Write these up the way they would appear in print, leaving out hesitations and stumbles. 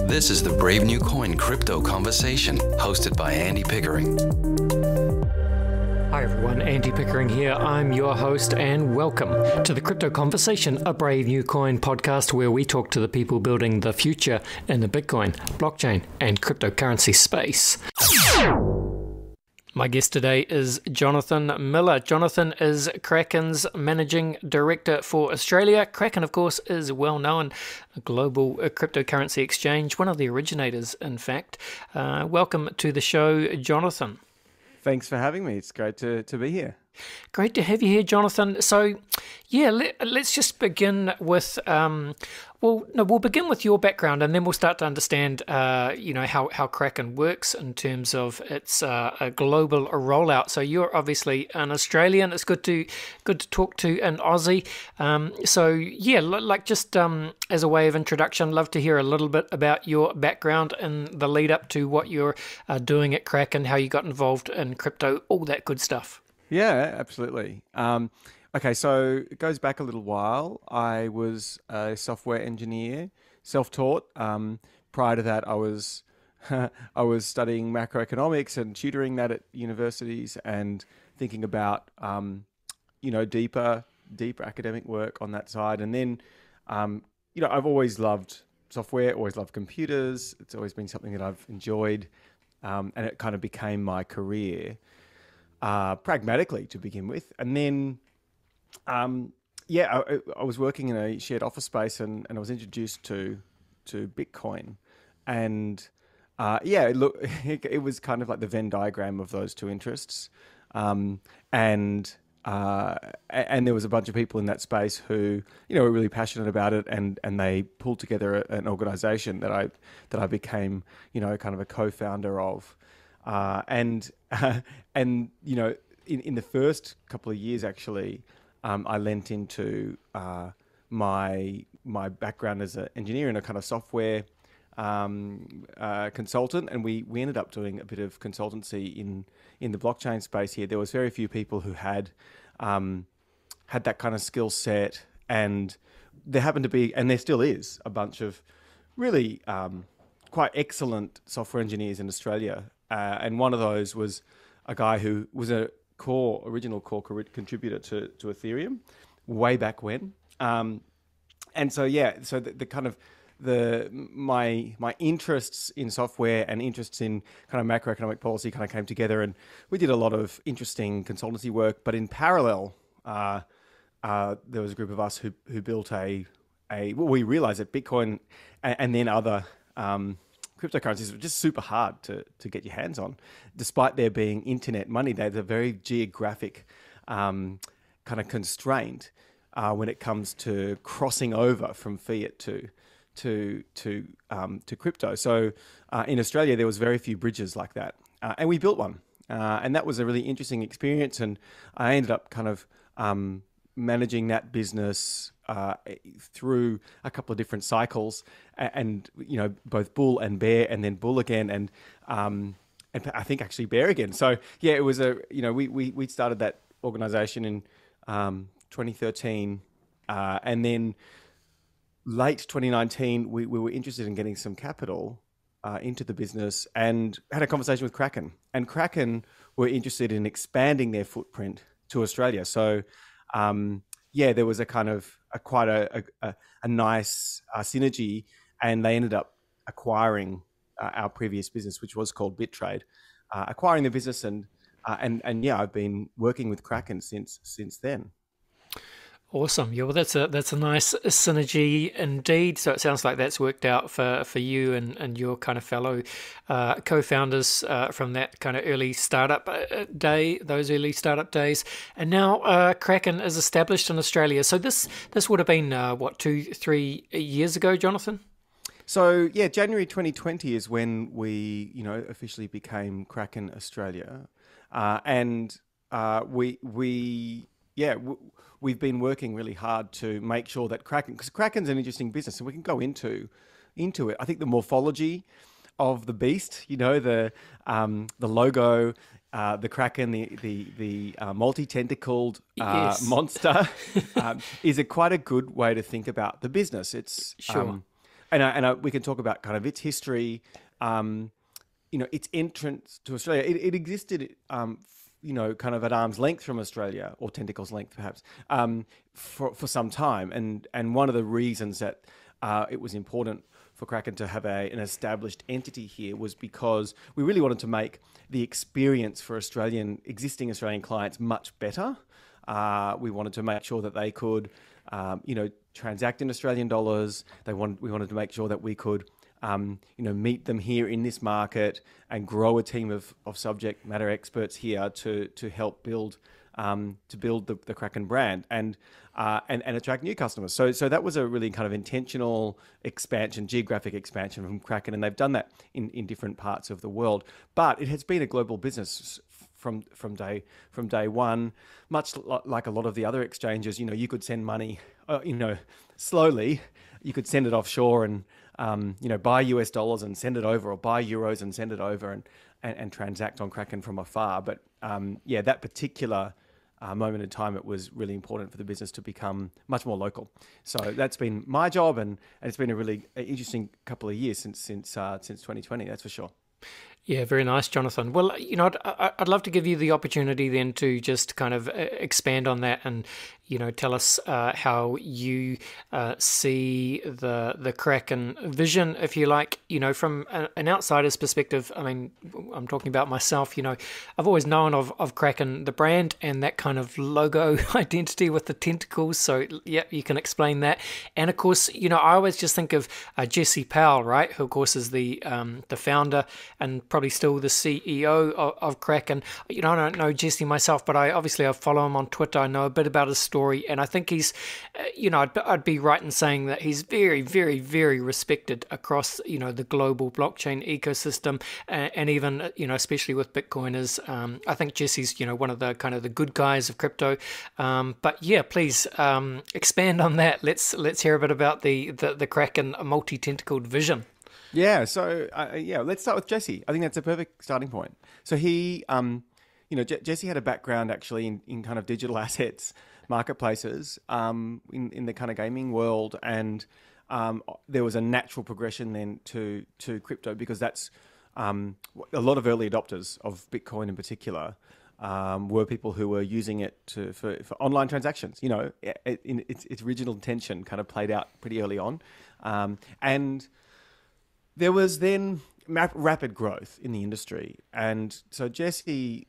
This is the Brave New Coin Crypto Conversation, hosted by Andy Pickering. Hi everyone, Andy Pickering here. I'm your host and welcome to the Crypto Conversation, a Brave New Coin podcast where we talk to the people building the future in the Bitcoin, blockchain and cryptocurrency space. My guest today is Jonathon Miller. Jonathon is Kraken's Managing Director for Australia. Kraken, of course, is well known, a global cryptocurrency exchange, one of the originators, in fact. Welcome to the show, Jonathon. Thanks for having me. It's great to be here. Great to have you here, Jonathon. So, let's just begin with, we'll begin with your background, and then we'll start to understand, how Kraken works in terms of its a global rollout. So you're obviously an Australian. It's good to talk to an Aussie. As a way of introduction, love to hear a little bit about your background and the lead up to what you're doing at Kraken, how you got involved in crypto, all that good stuff. Yeah, absolutely. Okay, so it goes back a little while. I was a software engineer, self-taught. Prior to that, I was studying macroeconomics and tutoring that at universities and thinking about deeper academic work on that side. And then I've always loved software, always loved computers. It's always been something that I've enjoyed, and it kind of became my career. Pragmatically to begin with. And then, I was working in a shared office space and I was introduced to Bitcoin. And it was kind of like the Venn diagram of those two interests. And there was a bunch of people in that space who, were really passionate about it, and they pulled together an organization that I became, kind of a co-founder of. In the first couple of years, actually, I lent into my background as an engineer and a kind of software consultant, and we ended up doing a bit of consultancy in the blockchain space here. There was very few people who had that kind of skill set, and there happened to be, and there still is, a bunch of really quite excellent software engineers in Australia. And one of those was a guy who was a original core contributor to Ethereum way back when. My interests in software and interests in kind of macroeconomic policy kind of came together, and we did a lot of interesting consultancy work. But in parallel, there was a group of us who built we realized that Bitcoin and then other cryptocurrencies were just super hard to get your hands on, despite there being internet money. There's a very geographic kind of constraint when it comes to crossing over from fiat to crypto. So in Australia, there was very few bridges like that, and we built one, and that was a really interesting experience. And I ended up kind of managing that business through a couple of different cycles, and both bull and bear, and then bull again, and I think actually bear again. So yeah, it was we started that organization in 2013, and then late 2019 we were interested in getting some capital into the business, and had a conversation with Kraken, and Kraken were interested in expanding their footprint to Australia. So there was a kind of quite a nice synergy, and they ended up acquiring our previous business, which was called BitTrade, acquiring the business, and I've been working with Kraken since then. Awesome. Yeah, well, that's a nice synergy indeed. So it sounds like that's worked out for you and your kind of fellow co-founders from that kind of early startup early startup days. And now Kraken is established in Australia. So this would have been 2-3 years ago, Jonathon? So yeah, January 2020 is when we officially became Kraken Australia, we've been working really hard to make sure that because Kraken's an interesting business, and we can go into it. I think the morphology of the beast, the logo, the Kraken, the multi-tentacled Yes. monster, is quite a good way to think about the business. It's Sure. we can talk about kind of its history, its entrance to Australia. It existed, kind of at arm's length from Australia, or tentacles length perhaps, for some time. And one of the reasons that it was important for Kraken to have an established entity here was because we really wanted to make the experience for existing Australian clients much better. We wanted to make sure that they could, transact in Australian dollars. We wanted to make sure that we could, meet them here in this market and grow a team of subject matter experts here to help build the Kraken brand and attract new customers. So that was a really kind of intentional expansion, geographic expansion from Kraken, and they've done that in different parts of the world. But it has been a global business from day one, much like a lot of the other exchanges. You could send money, slowly. You could send it offshore and buy US dollars and send it over, or buy euros and send it over, and transact on Kraken from afar. But that particular moment in time, it was really important for the business to become much more local. So that's been my job, and it's been a really interesting couple of years since 2020. That's for sure. Yeah, very nice, Jonathan. Well, I'd love to give you the opportunity then to just kind of expand on that and, tell us how you see the Kraken vision, if you like, from an outsider's perspective. I mean, I'm talking about myself, I've always known of Kraken, the brand, and that kind of logo identity with the tentacles. So, yeah, you can explain that. And of course, I always just think of Jesse Powell, right, who of course is the founder and probably still the CEO of Kraken. I don't know Jesse myself, but I follow him on Twitter. I know a bit about his story, and I think he's, I'd be right in saying that he's very, very, very respected across, the global blockchain ecosystem, and even, especially with Bitcoiners. I think Jesse's, one of the kind of the good guys of crypto. But yeah, please expand on that. Let's hear a bit about the Kraken multi-tentacled vision. Yeah, so let's start with Jesse. I think that's a perfect starting point. So he, Jesse had a background actually in kind of digital assets marketplaces, in the kind of gaming world, and there was a natural progression then to crypto, because that's a lot of early adopters of Bitcoin in particular were people who were using it for online transactions. Its original intention kind of played out pretty early on, and there was then rapid growth in the industry. And so Jesse,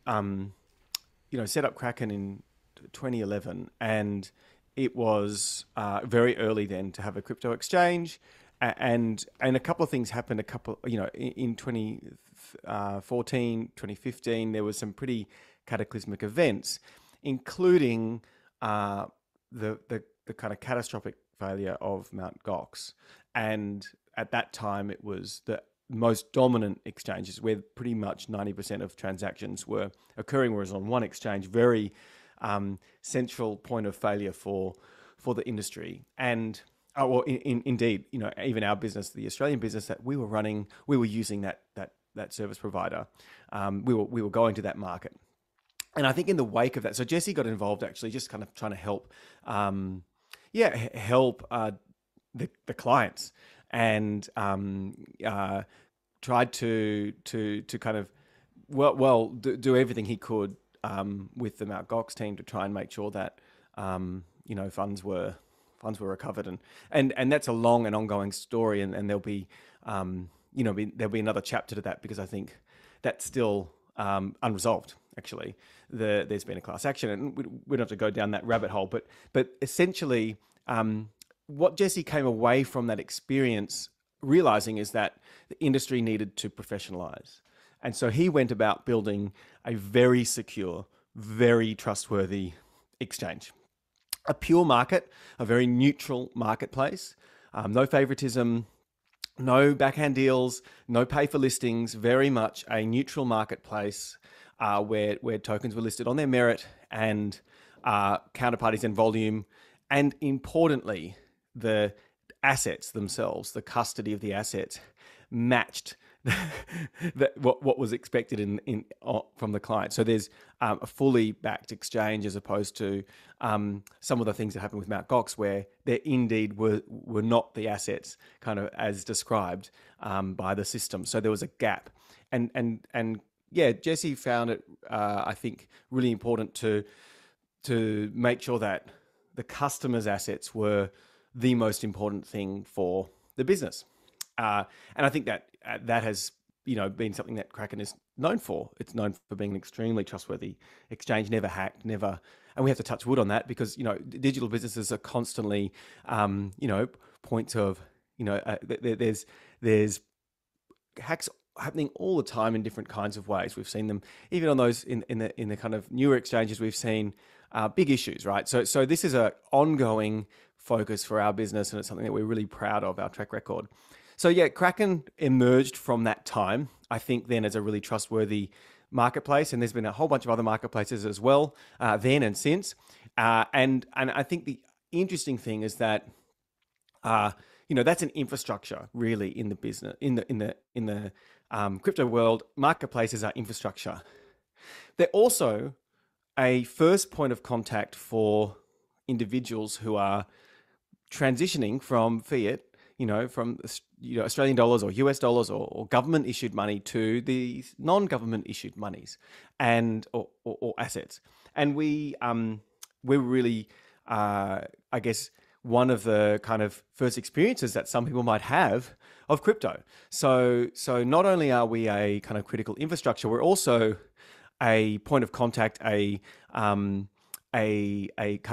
set up Kraken in 2011, and it was very early then to have a crypto exchange. And a couple of things happened. In 2014, 2015, there was some pretty cataclysmic events, including the kind of catastrophic failure of Mt. Gox. And at that time, it was the most dominant exchanges, where pretty much 90% of transactions were occurring, whereas on one exchange, very central point of failure for the industry. And indeed, even our business, the Australian business that we were running, we were using that service provider. We were going to that market. And I think in the wake of that, so Jesse got involved actually, just kind of trying to help, the clients, and tried to kind of do everything he could with the Mt. Gox team to try and make sure that funds were recovered, and that's a long and ongoing story, and there'll be there'll be another chapter to that, because I think that's still unresolved. Actually, there's been a class action, and we don't have to go down that rabbit hole, but essentially, what Jesse came away from that experience realizing is that the industry needed to professionalize. And so he went about building a very secure, very trustworthy exchange. A pure market, a very neutral marketplace, no favoritism, no backhand deals, no pay for listings, very much a neutral marketplace where tokens were listed on their merit and counterparties and volume. And importantly, the assets themselves, the custody of the assets, matched what was expected from the client. So there's a fully backed exchange as opposed to some of the things that happened with Mt. Gox, where there indeed were not the assets kind of as described by the system. So there was a gap, and yeah, Jesse found it I think really important to make sure that the customer's assets were the most important thing for the business. And I think that that has, been something that Kraken is known for. It's known for being an extremely trustworthy exchange, never hacked, never. And we have to touch wood on that because, digital businesses are constantly, points of, there's hacks happening all the time in different kinds of ways. We've seen them even on those in the kind of newer exchanges. We've seen big issues, right? So this is a ongoing focus for our business, and it's something that we're really proud of, our track record. So yeah, Kraken emerged from that time, I think, then as a really trustworthy marketplace, and there's been a whole bunch of other marketplaces as well, then and since. And I think the interesting thing is that that's an infrastructure really in the business, in the crypto world. Marketplaces are infrastructure. They're also a first point of contact for individuals who are transitioning from fiat, from Australian dollars or US dollars or government issued money to the non-government issued monies and or assets. And we're really, I guess, one of the kind of first experiences that some people might have of crypto. So not only are we a kind of critical infrastructure, we're also a point of contact, a kind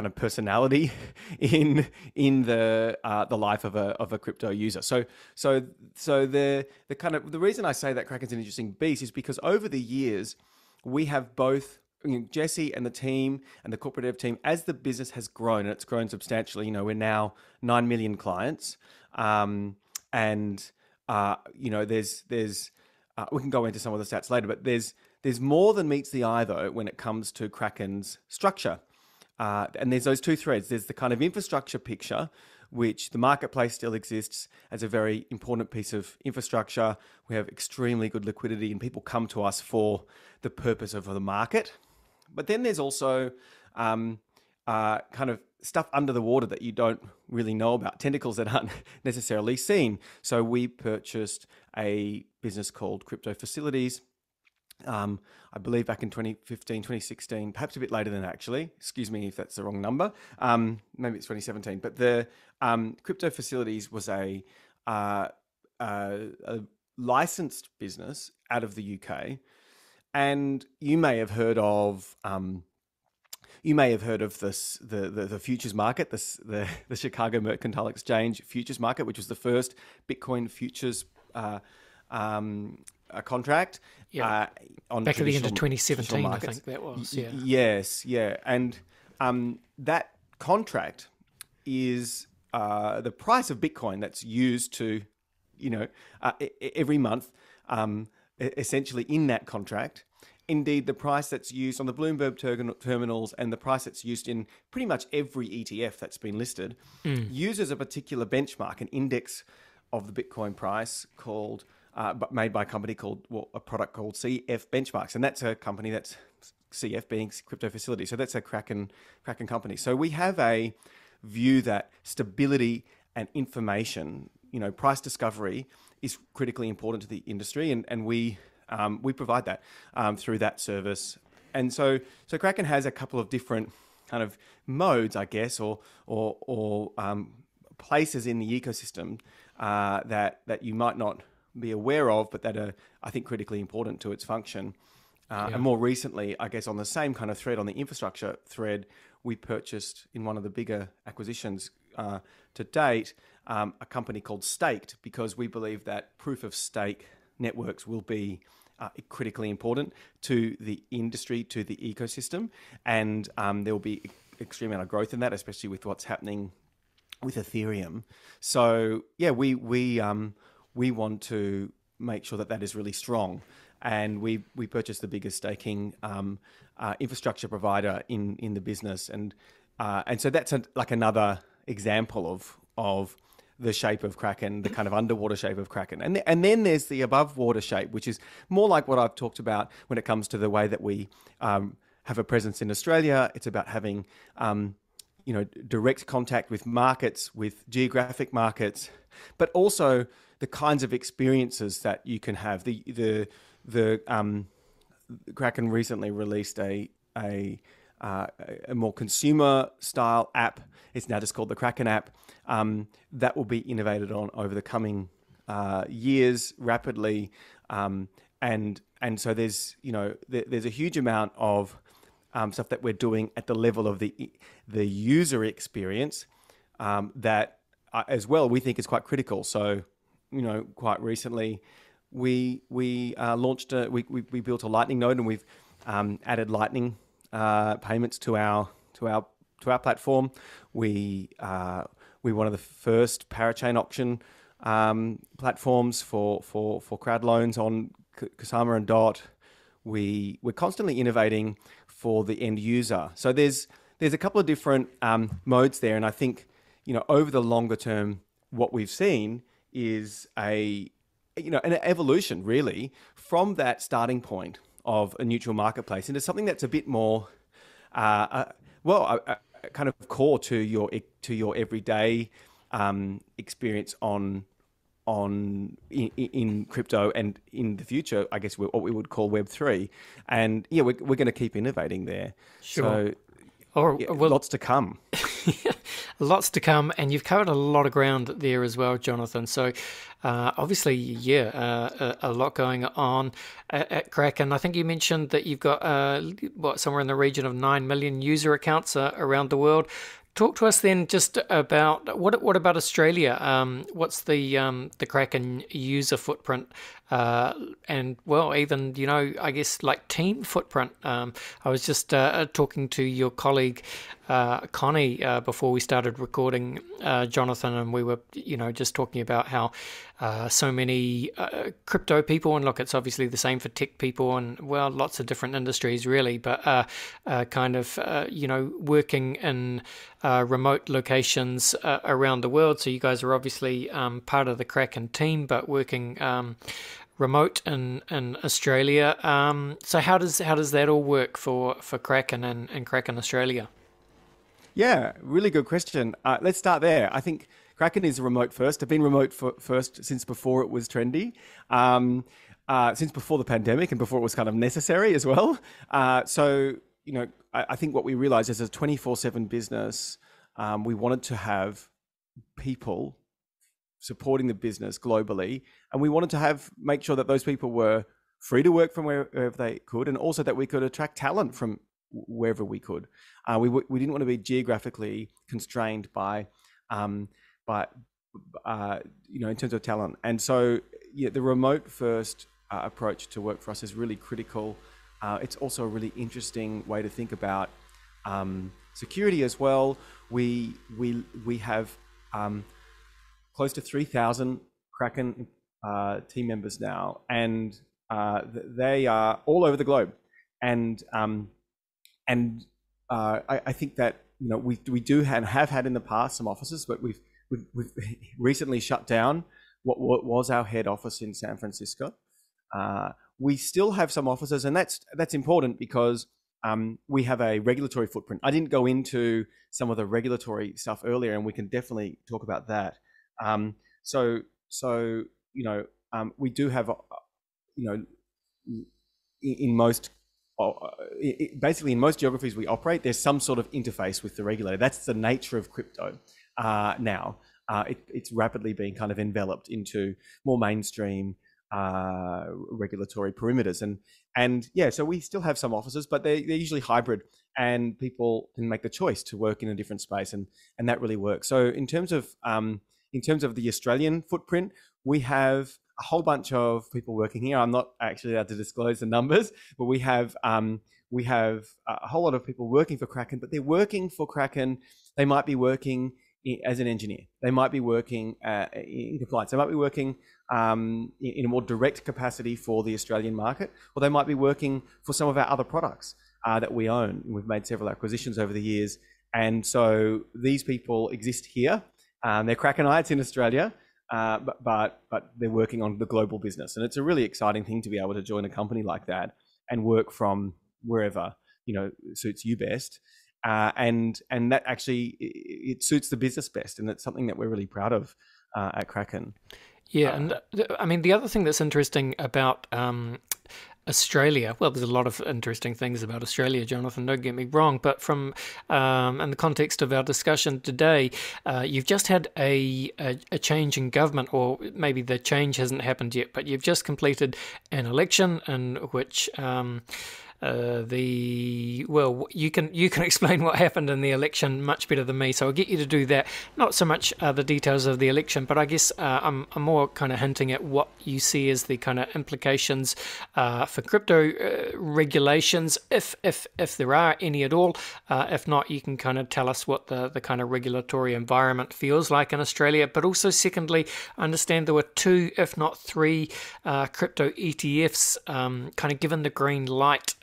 of personality in the life of a crypto user. So the reason I say that Kraken's an interesting beast is because over the years we have both Jesse and the team and the corporate dev team, as the business has grown, and it's grown substantially. We're now 9 million clients, and there's we can go into some of the stats later, but there's more than meets the eye though when it comes to Kraken's structure. And there's those two threads. There's the kind of infrastructure picture, which the marketplace still exists as a very important piece of infrastructure. We have extremely good liquidity and people come to us for the purpose of the market. But then there's also kind of stuff under the water that you don't really know about, tentacles that aren't necessarily seen. So we purchased a business called Crypto Facilities, I believe back in 2015, 2016, perhaps a bit later than that, actually. Excuse me if that's the wrong number. Maybe it's 2017. But the Crypto Facilities was a licensed business out of the UK. And you may have heard of this, the futures market, the Chicago Mercantile Exchange futures market, which was the first Bitcoin futures a contract. Yeah. On back at the end of 2017, I think that was. Yeah. Yes, yeah, and that contract is the price of Bitcoin that's used to, every month, essentially in that contract. Indeed, the price that's used on the Bloomberg terminals and the price that's used in pretty much every ETF that's been listed uses a particular benchmark, an index of the Bitcoin price called, made by a company called, a product called CF Benchmarks. And that's a company that's CF being Crypto Facility. So that's a Kraken company. So we have a view that stability and information, price discovery is critically important to the industry. And we provide that through that service. And so Kraken has a couple of different kind of modes, I guess, or places in the ecosystem that you might not be aware of, but that are, I think, critically important to its function. And more recently, I guess on the same kind of thread, on the infrastructure thread, we purchased in one of the bigger acquisitions to date, a company called Staked, because we believe that proof of stake networks will be critically important to the industry, to the ecosystem. And there will be extreme amount of growth in that, especially with what's happening with Ethereum. So yeah, we want to make sure that is really strong. And we purchased the biggest staking infrastructure provider in the business. And so that's like another example of the shape of Kraken, the kind of underwater shape of Kraken. And then there's the above water shape, which is more like what I've talked about when it comes to the way that we have a presence in Australia. It's about having, direct contact with markets, with geographic markets, but also the kinds of experiences that you can have. The Kraken recently released a more consumer style app. It's now just called the Kraken App. That will be innovated on over the coming years rapidly, and so there's a huge amount of stuff that we're doing at the level of the user experience that as well we think is quite critical. So quite recently we launched we built a Lightning node, and we've added Lightning payments to our platform. We're one of the first parachain auction platforms for crowd loans on Kusama and Dot. We're constantly innovating for the end user. So there's a couple of different modes there, and I think over the longer term, what we've seen is an evolution really from that starting point of a neutral marketplace into something that's a bit more kind of core to your everyday experience in crypto, and in the future, I guess what we would call Web3. And we're going to keep innovating there. Sure. So lots to come. Lots to come, and you've covered a lot of ground there as well, Jonathon. So obviously, a lot going on at Kraken. I think you mentioned that you've got somewhere in the region of 9 million user accounts around the world. Talk to us then just about what about Australia? What's the Kraken user footprint, and even I guess like team footprint. I was just talking to your colleague Connie before we started recording, Jonathon, and we were just talking about how so many crypto people, and look, it's obviously the same for tech people and lots of different industries really, but working in remote locations around the world. So you guys are obviously part of the Kraken team, but working remote in Australia. So how does that all work for Kraken and Kraken Australia? Yeah, really good question. Let's start there. I think Kraken is remote first. I've been remote first since before it was trendy, since before the pandemic and before it was kind of necessary as well. So I think what we realized as a 24/7 business, we wanted to have people supporting the business globally, and we wanted to make sure that those people were free to work from wherever they could, and also that we could attract talent from wherever we could. We didn't want to be geographically constrained by in terms of talent, and so the remote first approach to work for us is really critical. It's also a really interesting way to think about security as well. We have close to 3,000 Kraken team members now, and they are all over the globe. And I think that we do have had in the past some offices, but we've recently shut down what was our head office in San Francisco. We still have some offices, and that's important because we have a regulatory footprint. I didn't go into some of the regulatory stuff earlier, and we can definitely talk about that. We do have, in most, basically in most geographies we operate, there's some sort of interface with the regulator. That's the nature of crypto now. It's rapidly being kind of enveloped into more mainstream regulatory perimeters, and so we still have some offices, but they're usually hybrid, and people can make the choice to work in a different space, and that really works. So in terms of the Australian footprint, we have a whole bunch of people working here. I'm not actually allowed to disclose the numbers, but we have a whole lot of people working for Kraken, but they're working for Kraken. They might be working as an engineer. They might be working in compliance. They might be working in a more direct capacity for the Australian market, or they might be working for some of our other products that we own. We've made several acquisitions over the years, and so these people exist here, They're Krakenites in Australia, but they're working on the global business, and it's a really exciting thing to be able to join a company like that and work from wherever suits you best. And that actually it suits the business best, and it's something that we're really proud of at Kraken. Yeah, and I mean the other thing that's interesting about Australia, well, there's a lot of interesting things about Australia, Jonathan, don't get me wrong, but from in the context of our discussion today, you've just had a change in government, or maybe the change hasn't happened yet, but you've just completed an election in which you can explain what happened in the election much better than me, so I'll get you to do that. Not so much the details of the election, but I guess I'm more kind of hinting at what you see as the kind of implications for crypto regulations, if there are any at all. If not, you can kind of tell us what the kind of regulatory environment feels like in Australia. But also, secondly, I understand there were 2, if not 3, crypto ETFs kind of given the green light.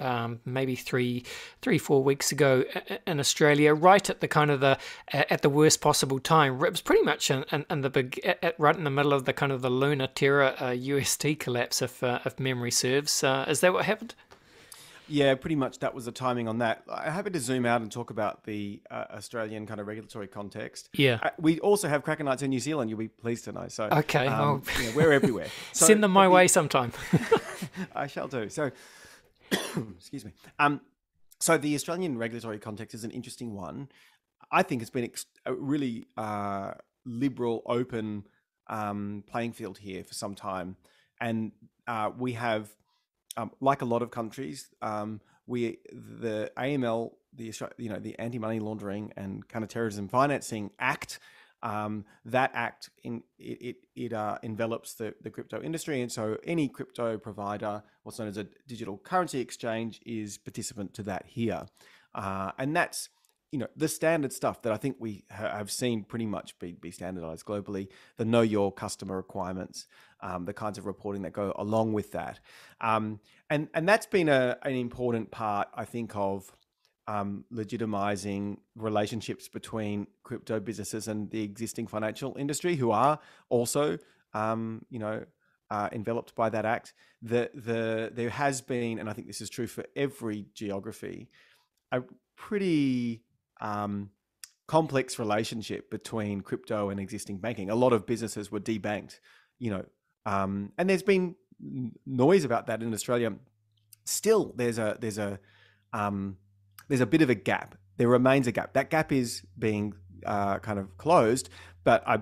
Maybe 3-4 weeks ago in Australia, right at the kind of at the worst possible time. It was pretty much in the big right in the middle of the kind of the Luna Terra UST collapse, if memory serves. Is that what happened? Yeah, pretty much that was the timing on that. I'm happy to zoom out and talk about the Australian kind of regulatory context. Yeah. We also have Krakenites in New Zealand, you'll be pleased to know. So okay, we're everywhere. So send them my way sometime. I shall do. So excuse me. So the Australian regulatory context is an interesting one. I think it's been a really liberal, open playing field here for some time, and we have, like a lot of countries, the AML, the Anti-Money Laundering and Counter-Terrorism Financing Act. That act envelops the crypto industry, and so any crypto provider, what's known as a digital currency exchange, is participant to that here, and that's the standard stuff that I think we have seen pretty much be standardized globally. The know your customer requirements, the kinds of reporting that go along with that, and that's been an important part, I think, of legitimizing relationships between crypto businesses and the existing financial industry, who are also, enveloped by that act. There has been, and I think this is true for every geography, a pretty complex relationship between crypto and existing banking. A lot of businesses were debanked, and there's been noise about that in Australia. Still, there's a bit of a gap. There remains a gap. That gap is being kind of closed, but I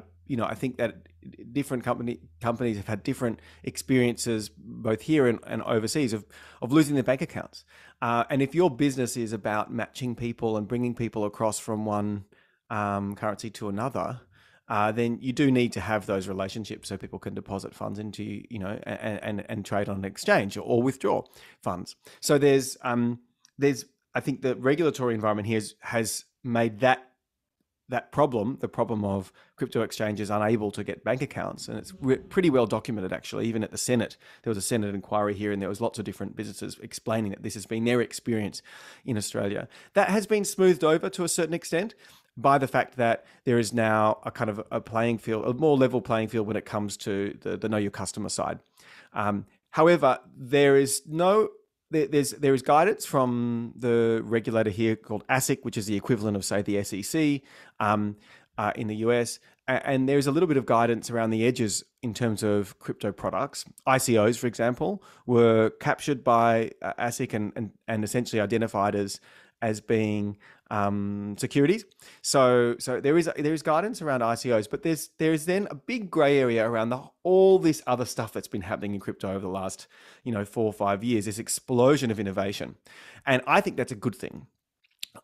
think that different companies have had different experiences, both here and overseas, of losing their bank accounts. And if your business is about matching people and bringing people across from one currency to another, then you do need to have those relationships so people can deposit funds into and trade on an exchange or withdraw funds. So there's I think the regulatory environment here has made that problem, the problem of crypto exchanges unable to get bank accounts, and it's pretty well documented, actually. Even at the Senate, there was a Senate inquiry here, and there was lots of different businesses explaining that this has been their experience in Australia. That has been smoothed over to a certain extent by the fact that there is now a kind of a playing field, a more level playing field when it comes to the know your customer side. However, there is guidance from the regulator here called ASIC, which is the equivalent of, say, the SEC in the US. And there's a little bit of guidance around the edges in terms of crypto products. ICOs, for example, were captured by ASIC and essentially identified as being securities. So there is guidance around ICOs, but there is then a big grey area around all this other stuff that's been happening in crypto over the last 4 or 5 years. This explosion of innovation, and I think that's a good thing.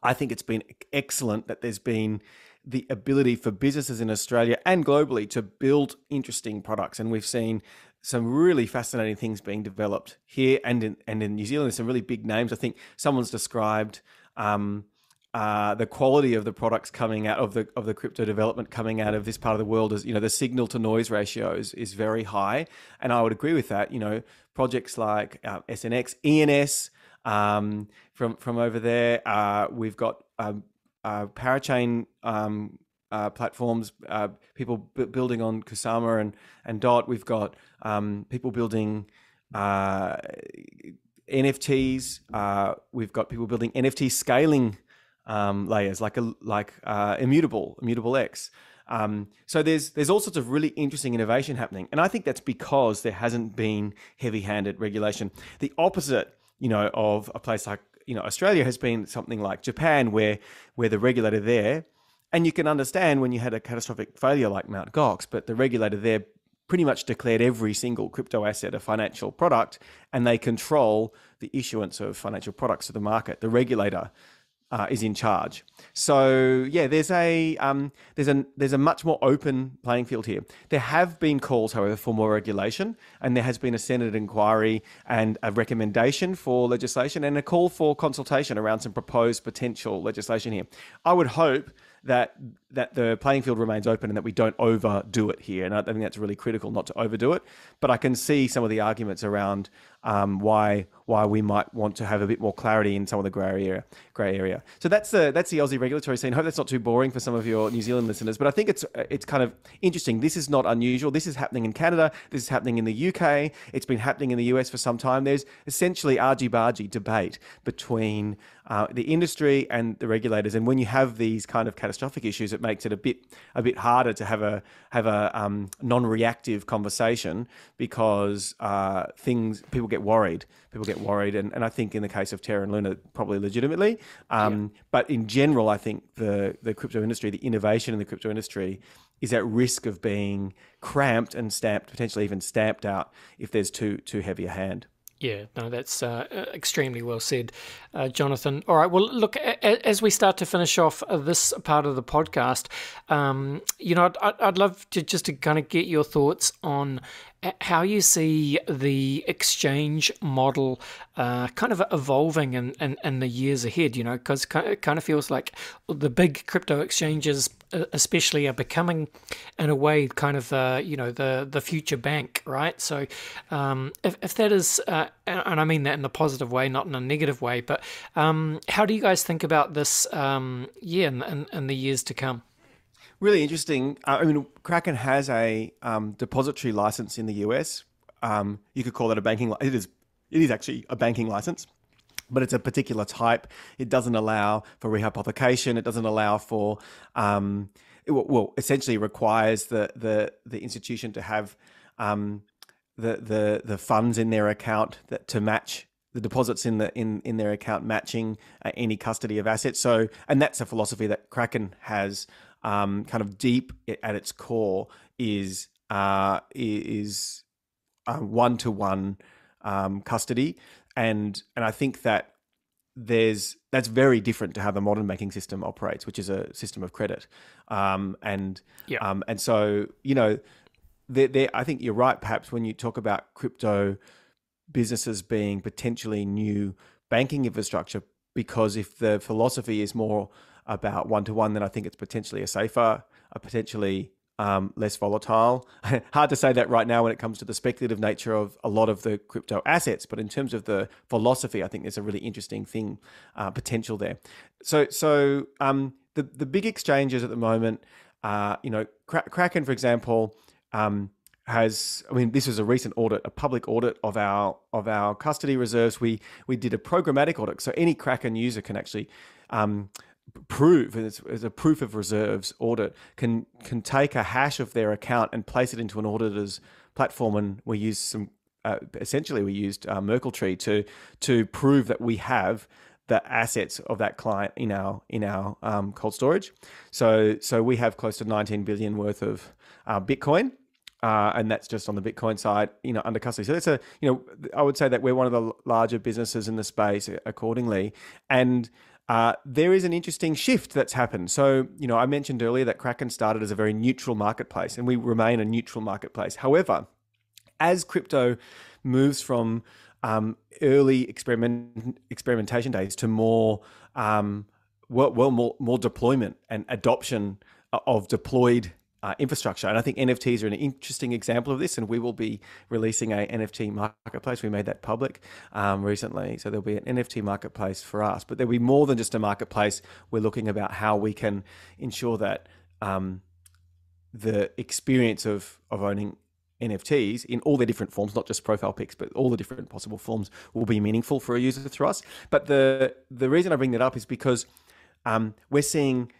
I think it's been excellent that there's been the ability for businesses in Australia and globally to build interesting products, and we've seen some really fascinating things being developed here and in New Zealand. There's some really big names. I think someone's described the quality of the products coming out of the crypto development coming out of this part of the world is, the signal to noise ratio is very high, and I would agree with that. Projects like SNX, ENS from over there. We've got Parachain platforms, people building on Kusama and Dot. We've got people building NFTs. We've got people building NFT scaling layers like Immutable X. So there's all sorts of really interesting innovation happening, and I think that's because there hasn't been heavy-handed regulation. The opposite, of a place like Australia has been something like Japan, where the regulator there, and you can understand when you had a catastrophic failure like Mt. Gox, but the regulator there pretty much declared every single crypto asset a financial product, and they control the issuance of financial products to the market. The regulator is in charge. So yeah, there's a much more open playing field here. There have been calls, however, for more regulation, and there has been a Senate inquiry and a recommendation for legislation and a call for consultation around some proposed potential legislation here. I would hope that the playing field remains open and that we don't overdo it here. And I think that's really critical, not to overdo it. But I can see some of the arguments around why we might want to have a bit more clarity in some of the grey area. So that's the Aussie regulatory scene. I hope that's not too boring for some of your New Zealand listeners, but I think it's kind of interesting. This is not unusual. This is happening in Canada. This is happening in the UK. It's been happening in the US for some time. There's essentially argy-bargy debate between the industry and the regulators, and when you have these kind of catastrophic issues, it makes it a bit harder to have a non-reactive conversation because people get worried. And I think in the case of Terra and Luna, probably legitimately. But in general, I think the crypto industry, the innovation in the crypto industry, is at risk of being cramped and potentially even stamped out if there's too heavy a hand. Yeah, no, that's extremely well said, Jonathan. All right, well, look, as we start to finish off this part of the podcast, I'd love to kind of get your thoughts on how you see the exchange model kind of evolving in the years ahead, because it kind of feels like the big crypto exchanges especially are becoming, in a way, kind of, the future bank, right? So if that is, and I mean that in a positive way, not in a negative way, but how do you guys think about this, in the years to come? Really interesting. Kraken has a depository license in the US. You could call it a banking. It is actually a banking license, but it's a particular type. It doesn't allow for rehypothecation. It doesn't allow for, essentially requires the institution to have the funds in their account to match the deposits in their account, matching any custody of assets. So, and that's a philosophy that Kraken has. Kind of deep at its core is one-to-one custody, and I think that that's very different to how the modern banking system operates, which is a system of credit, and so I think you're right. Perhaps when you talk about crypto businesses being potentially new banking infrastructure, because if the philosophy is more about one-to-one, then I think it's potentially potentially less volatile. Hard to say that right now when it comes to the speculative nature of a lot of the crypto assets, but in terms of the philosophy, I think there's a really interesting potential there. So the big exchanges at the moment, Kraken, for example, this was a recent audit, a public audit of our custody reserves. We did a programmatic audit, so any Kraken user can actually prove, as a proof of reserves audit, can take a hash of their account and place it into an auditor's platform, and we used Merkle Tree to prove that we have the assets of that client in our cold storage. So we have close to 19 billion worth of Bitcoin. And that's just on the Bitcoin side, under custody. So that's I would say that we're one of the larger businesses in the space accordingly. And there is an interesting shift that's happened. So, I mentioned earlier that Kraken started as a very neutral marketplace, and we remain a neutral marketplace. However, as crypto moves from early experimentation days to more deployment and adoption of deployed infrastructure. And I think NFTs are an interesting example of this, and we will be releasing a NFT marketplace. We made that public recently. So there'll be an NFT marketplace for us, but there'll be more than just a marketplace. We're looking about how we can ensure that the experience of owning NFTs in all their different forms, not just profile pics, but all the different possible forms, will be meaningful for a user through us. But the reason I bring that up is because we're seeing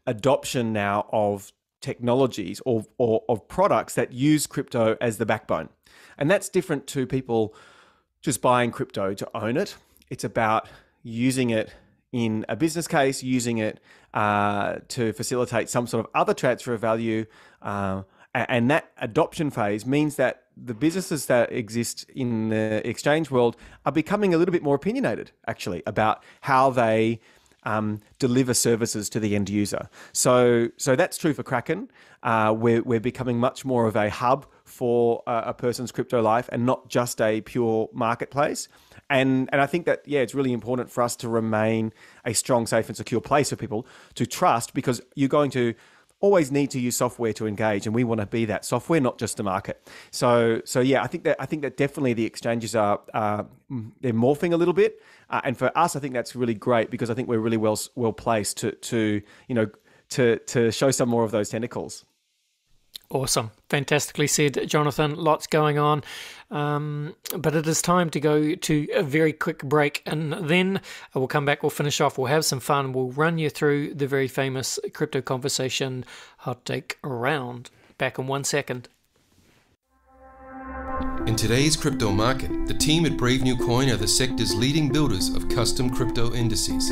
adoption now of technologies or of products that use crypto as the backbone. And that's different to people just buying crypto to own it. It's about using it in a business case, using it to facilitate some sort of other transfer of value. And that adoption phase means that the businesses that exist in the exchange world are becoming a little bit more opinionated, actually, about how they deliver services to the end user. So that's true for Kraken. We're becoming much more of a hub for a person's crypto life and not just a pure marketplace. And I think that, it's really important for us to remain a strong, safe and secure place for people to trust, because you're going to always need to use software to engage, and we want to be that software, not just the market. So I think that definitely the exchanges are they're morphing a little bit, and for us, I think that's really great, because I think we're really well placed to show some more of those tentacles. Awesome. Fantastically said, Jonathan. Lots going on. But it is time to go to a very quick break, and then we'll come back, we'll finish off, we'll have some fun, we'll run you through the very famous Crypto Conversation Hot Take Round. Back in 1 second. In today's crypto market, the team at Brave New Coin are the sector's leading builders of custom crypto indices.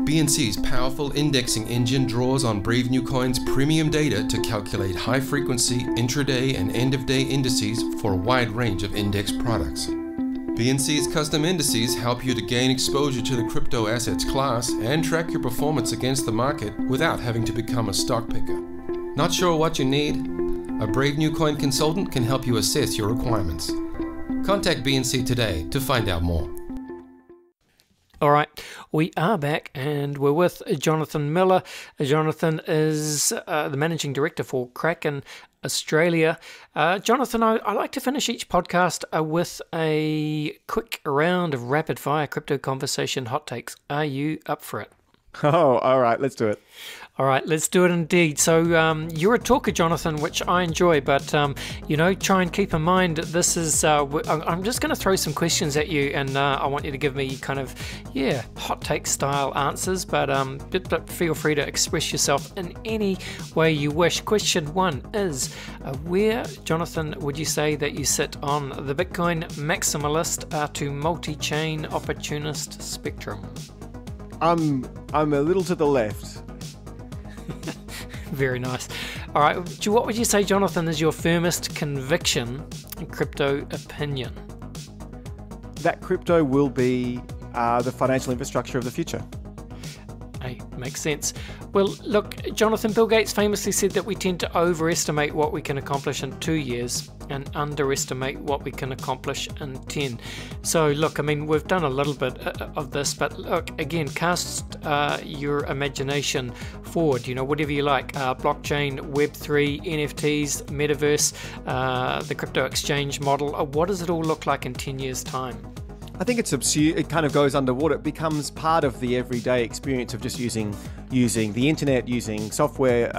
BNC's powerful indexing engine draws on Brave New Coin's premium data to calculate high-frequency intraday and end-of-day indices for a wide range of index products. BNC's custom indices help you to gain exposure to the crypto assets class and track your performance against the market without having to become a stock picker. Not sure what you need? A Brave New Coin consultant can help you assess your requirements. Contact BNC today to find out more. All right, we are back, and we're with Jonathon Miller. Jonathon is the Managing Director for Kraken Australia. Jonathon, I like to finish each podcast with a quick round of rapid-fire crypto conversation hot takes. Are you up for it? Oh, all right, let's do it. All right, let's do it indeed. So you're a talker, Jonathon, which I enjoy, but, try and keep in mind this is, I'm just going to throw some questions at you, and I want you to give me kind of, hot take style answers, but feel free to express yourself in any way you wish. Question 1 is, where, Jonathon, would you say that you sit on the Bitcoin maximalist to multi-chain opportunist spectrum? I'm a little to the left. Very nice. All right, what would you say, Jonathon, is your firmest conviction and crypto opinion? That crypto will be the financial infrastructure of the future. Hey, makes sense. Well, look, Jonathon, Bill Gates famously said that we tend to overestimate what we can accomplish in 2 years and underestimate what we can accomplish in 10. So, look, I mean, we've done a little bit of this, but look, again, cast your imagination forward, whatever you like, blockchain, Web3, NFTs, metaverse, the crypto exchange model. What does it all look like in 10 years' time? I think it's absurd. It kind of goes underwater. It becomes part of the everyday experience of just using the internet, using software,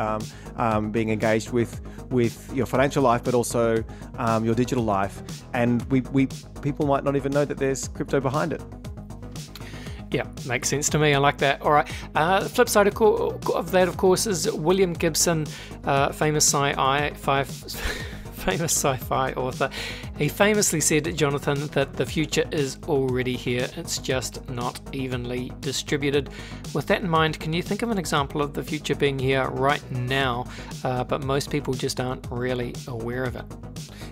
being engaged with your financial life, but also your digital life. And people might not even know that there's crypto behind it. Yeah, makes sense to me. I like that. All right. The flip side of that, of course, is William Gibson, famous sci-fi author. He famously said, Jonathon, that the future is already here. It's just not evenly distributed. With that in mind, can you think of an example of the future being here right now, but most people just aren't really aware of it?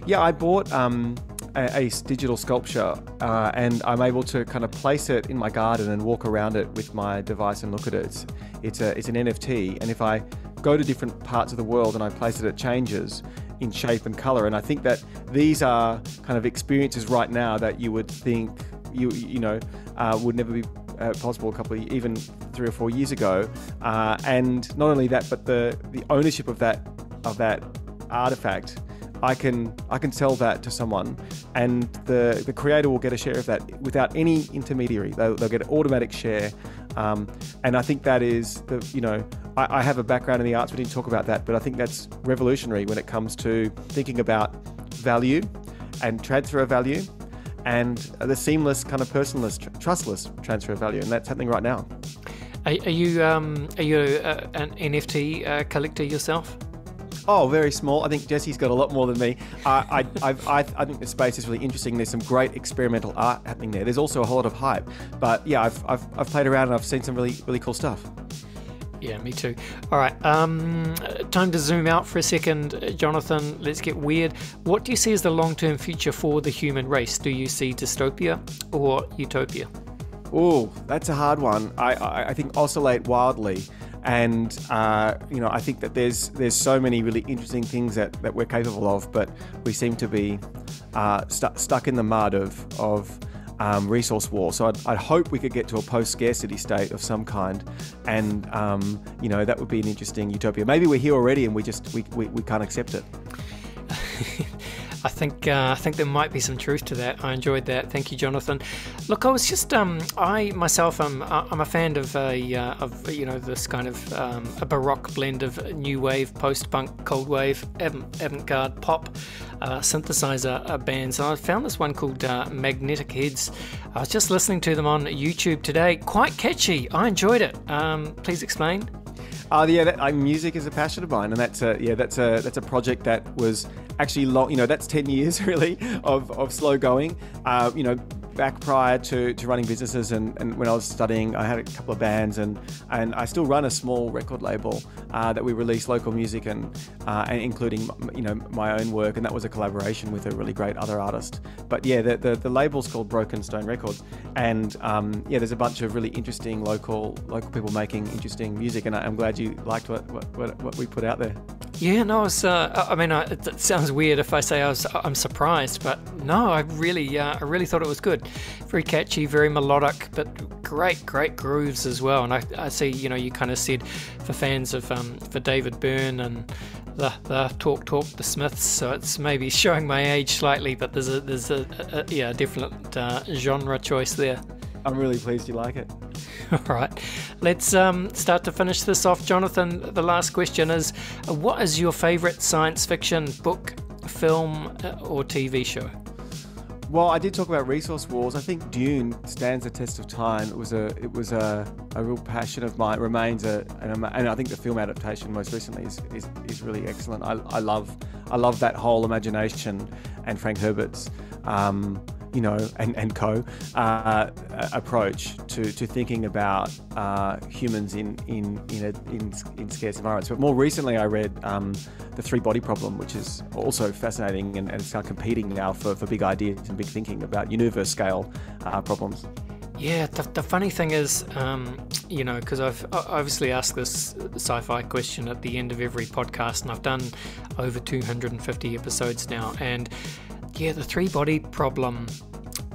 Yeah, I bought a digital sculpture and I'm able to kind of place it in my garden and walk around it with my device and look at it. It's an NFT, and if I go to different parts of the world and I place it, it changes in shape and color. And I think that these are kind of experiences right now that you would think would never be possible even 3 or 4 years ago. And not only that, but the ownership of that artifact, I can sell that to someone, and the creator will get a share of that without any intermediary. They'll get an automatic share, and I think that is I have a background in the arts. We didn't talk about that, but I think that's revolutionary when it comes to thinking about value and transfer of value, and the seamless kind of personless, trustless transfer of value, and that's happening right now. Are you an NFT collector yourself? Oh, very small. I think Jesse's got a lot more than me. I think the space is really interesting. There's some great experimental art happening there. There's also a whole lot of hype. But yeah, I've played around and I've seen some really cool stuff. Yeah, me too. All right, time to zoom out for a second. Jonathan, let's get weird. What do you see as the long-term future for the human race? Do you see dystopia or utopia? Oh, that's a hard one. I think oscillate wildly. And, I think that there's so many really interesting things that we're capable of, but we seem to be stuck in the mud of resource war. So I'd hope we could get to a post-scarcity state of some kind, and that would be an interesting utopia. Maybe we're here already and we can't accept it. I think there might be some truth to that. I enjoyed that. Thank you, Jonathan. Look, I was just I myself I'm a fan of this kind of a baroque blend of new wave, post-punk, cold wave, avant-garde pop synthesizer bands. And I found this one called Magnetic Heads. I was just listening to them on YouTube today. Quite catchy. I enjoyed it. Please explain. Music is a passion of mine, and that's a project that was actually long. That's 10 years really of slow going. Back prior to running businesses, and when I was studying, I had a couple of bands, and I still run a small record label that we release local music and including my own work, and that was a collaboration with a really great other artist. But yeah, the label's called Broken Stone Records, and there's a bunch of really interesting local people making interesting music, and I'm glad you liked what we put out there. Yeah, no, it sounds weird if I say I'm surprised, but no, I really thought it was good. Very catchy, very melodic, but great grooves as well. And I see, you kind of said for fans of for David Byrne and the Talk, the Smiths, so it's maybe showing my age slightly, but there's a definite genre choice there. I'm really pleased you like it. All right, let's start to finish this off. Jonathan, the last question is, what is your favourite science fiction book, film, or TV show? Well, I did talk about resource wars. I think Dune stands the test of time. It was a real passion of mine. It remains and I think the film adaptation most recently is really excellent. I love that whole imagination and Frank Herbert's and co approach to thinking about humans in scarce environments. But more recently, I read The Three-Body Problem, which is also fascinating, and it's kind of competing now for big ideas and big thinking about universe scale problems. Yeah, the funny thing is, because I've obviously asked this sci-fi question at the end of every podcast, and I've done over 250 episodes now, and yeah, the three-body problem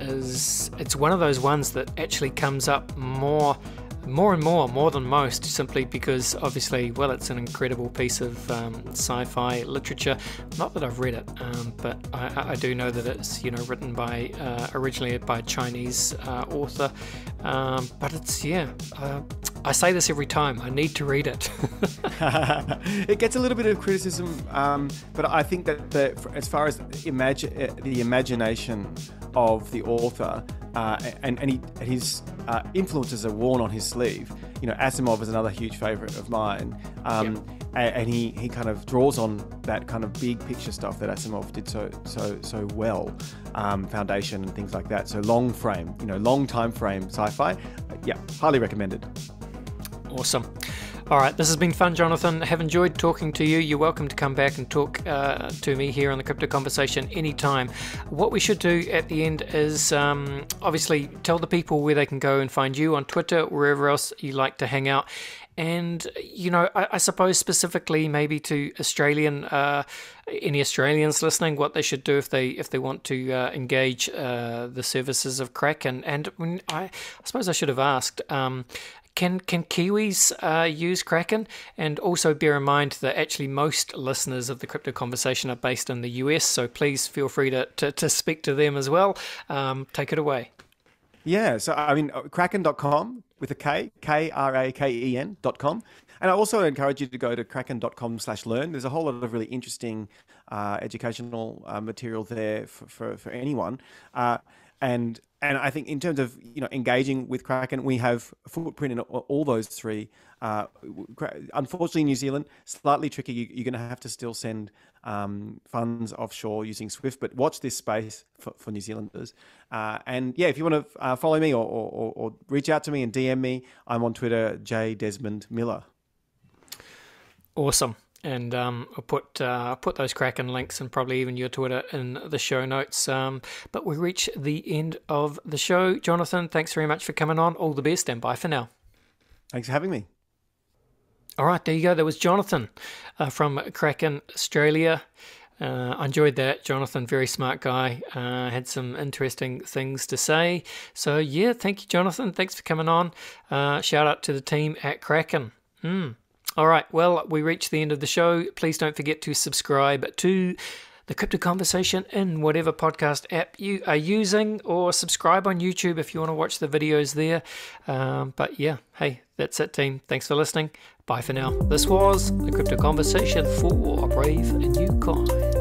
it's one of those ones that actually comes up more than most, simply because obviously, well, it's an incredible piece of sci-fi literature. Not that I've read it, but I do know that it's written by originally by a Chinese author. But it's I say this every time. I need to read it. It gets a little bit of criticism, but I think that as far as the imagination of the author and his influences are worn on his sleeve. Asimov is another huge favourite of mine, and he kind of draws on that kind of big picture stuff that Asimov did so well, Foundation and things like that. So long time frame sci-fi, highly recommended. Awesome. All right, this has been fun, Jonathan. Have enjoyed talking to you. You're welcome to come back and talk to me here on the Crypto Conversation anytime. What we should do at the end is obviously tell the people where they can go and find you on Twitter, wherever else you like to hang out. And, I suppose specifically maybe to any Australians listening, what they should do if they want to engage the services of Kraken. And I suppose I should have asked, Can Kiwis use Kraken? And also bear in mind that actually most listeners of the Crypto Conversation are based in the US, so please feel free to speak to them as well. Take it away. Yeah, so Kraken.com with a K, Kraken.com. And I also encourage you to go to kraken.com/learn. There's a whole lot of really interesting educational material there for anyone. And I think in terms of engaging with Kraken, we have a footprint in all those three. Unfortunately, New Zealand, slightly tricky. You're going to have to still send funds offshore using SWIFT, but watch this space for New Zealanders. And yeah, if you want to follow me or reach out to me and DM me, I'm on Twitter, jdesmondmiller. Awesome. And I'll put those Kraken links and probably even your Twitter in the show notes. But we reach the end of the show. Jonathon, thanks very much for coming on. All the best and bye for now. Thanks for having me. All right, there you go. That was Jonathon from Kraken, Australia. I enjoyed that. Jonathon, very smart guy. Had some interesting things to say. So yeah, thank you, Jonathon. Thanks for coming on. Shout out to the team at Kraken. All right, well, we reached the end of the show. Please don't forget to subscribe to the Crypto Conversation in whatever podcast app you are using, or subscribe on YouTube if you want to watch the videos there. But yeah, hey, that's it, team. Thanks for listening. Bye for now. This was the Crypto Conversation for Brave New Coin.